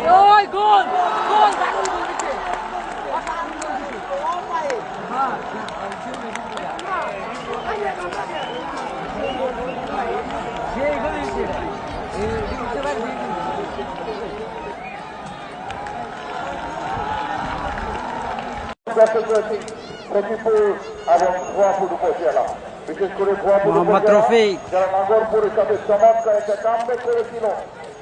Ôi gol! Gol! Sakhipur এবং ভুয়াপুর উপজেলা, বিশেষ করে ভুয়াপুর যারা নগর পরিষদের চমৎকার একটা কামব্যাক করেছিল,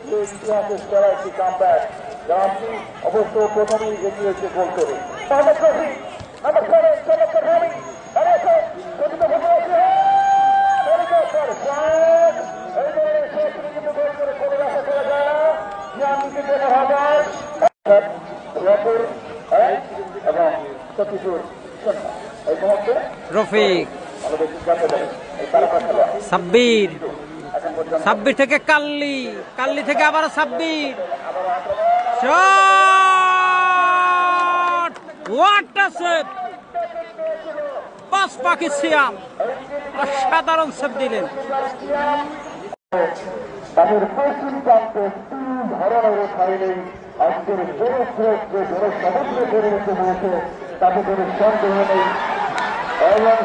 সেই ইতিহাসের সেরা একটি কামব্যাক, গ্রামটি অবশ্য প্রথমেই এগিয়েছে গোল করে। এবং সখীপুর রফিক সাব্বির, সাব্বির থেকে কাল্লি, কাল্লি থেকে আবার Sabbir, shot! What a save! পাঁচ পাখি সিয়াম অসাধারণ সেভ দিলেন। তাদের পশ্চিম প্রান্তে তিন ধরনের খাইলেই আজকের জনস্রোতকে জনসমুদ্রে পরিণত হয়েছে, তাতে কোনো সন্দেহ নেই। এবং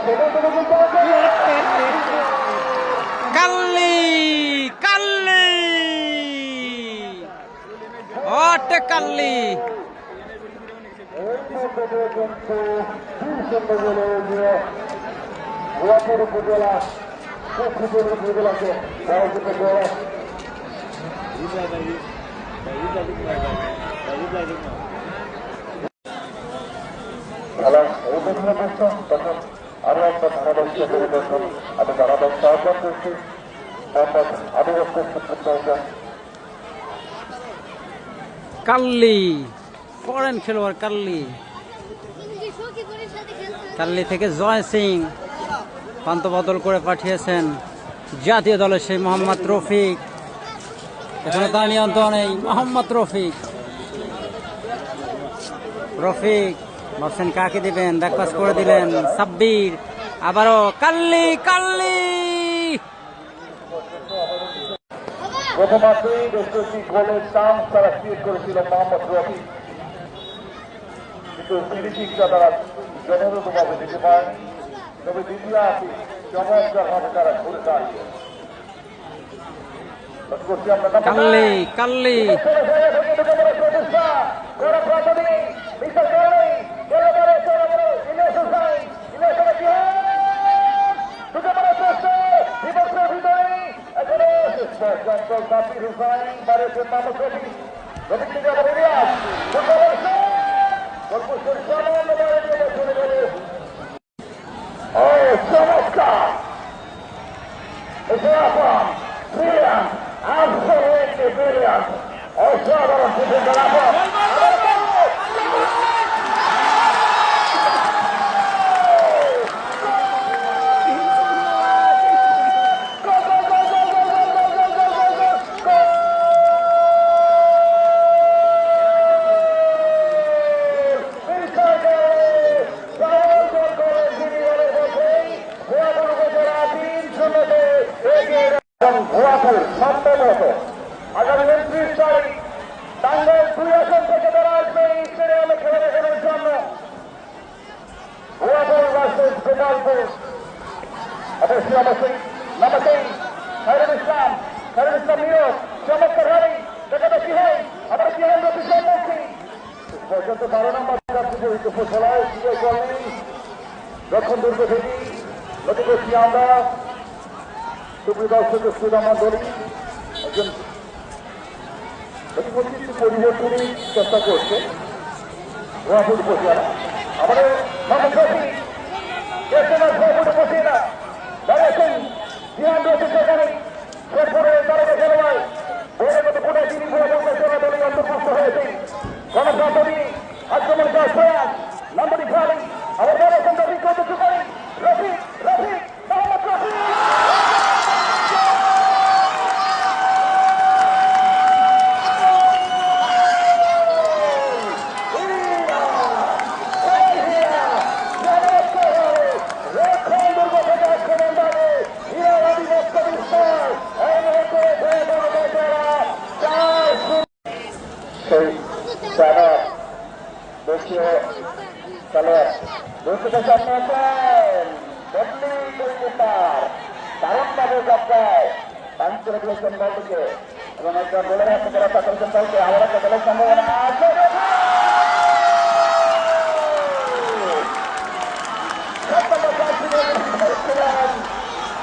কাল্লি, কাল্লি, হোয়াট এ কাল্লি! ভুয়াপুর উপজেলা সখীপুর উপজেলাকে খেলা উদ্বোধন করছেন, তখন আরো একটা ধারাবাহিক পরিদর্শন আমি ধারাবাহিক আহ্বান করছি। কাল্লি ফরেন খেলোয়াড়, কাল্লি, কাল্লি থেকে জয় সিং পান্ত বদল করে পাঠিয়েছেন জাতীয় দলের সেই মোহাম্মদ রফিক। এখানে তার নিয়ন্ত্রণে মোহাম্মদ রফিক, রফিক ভাবছেন কাকে দিবেন, ব্যাকপাস করে দিলেন সাব্বির, আবারও কাল্লি, কাল্লি। প্রথমার্ধেই দেশটি গোলের চান্স তারা ক্রিয়েট করেছিল মোহাম্মদ রফিক, কিন্তু ফিনিশিংটা তারা যথাযথভাবে দিতে পারেনি। তবে দ্বিতীয় হাফে চমৎকারভাবে তারা ঘুরে দাঁড়িয়ে কাল্লি, কাল্লি, absolutely brilliant. অসাধারণ ভুয়াপুর সম্ভবত আগামী 29 তারিখ টাঙ্গাইল 2 আসন থেকে তারা আসবে এই স্টেডিয়ামে খেলা দেখানোর জন্য। ভুয়াপুর ভার্সেস গোপালপুর। অবশ্যই অবশ্যই নামাতেই খায়রুল ইসলাম, খায়রুল ইসলাম নিয়োগ চমৎকার হারি দেখা কি হয়, আবার কি হয় রফিক সম্মুখী পর্যন্ত 12 নম্বর জড়িত খেলায় সুযোগ করেনি দক্ষিণ দুর্গ থেকে লক্ষ্য করছি আমরা। সুপ্রিয় দর্শক সুদামা দলি একজন প্রতিপক্ষিত পরিবর্তনের চেষ্টা করছে ভুয়াপুর উপজেলা। আমাদের ভুয়াপুর উপজেলা দাঁড়িয়েছেন জিহান রয়েছে সেখানে শেরপুরের তারকা খেলোয়াড় বইয়ের মতো পুরো তিনি ভুয়াপুর উপজেলা দলে অন্তর্ভুক্ত হয়েছেন। গণপ্রাথমিক আক্রমণ করার প্রয়াস নম্বরটি ভালো আবার দাঁড়িয়েছেন রফিক কত করেন রফিক রফিক মোহাম্মদ রফিক দেশীয় খেলোয়াড় দুঃখিত সামনে আছেন বদলি গোলকিপার দারুণভাবে যাত্রায় পাঞ্চ করে দিয়েছেন বলটিকে এবং একজন গোলের হাতে করে রক্ষা করেছেন বলকে আবার একটা গোলের সম্ভাবনা আছে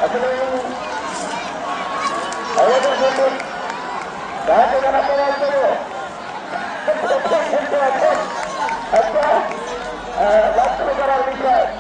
আসলে আমাদের জন্য গাড়িতে জানা পাওয়ার জন্য একটা লক্ষ্য করার বিষয়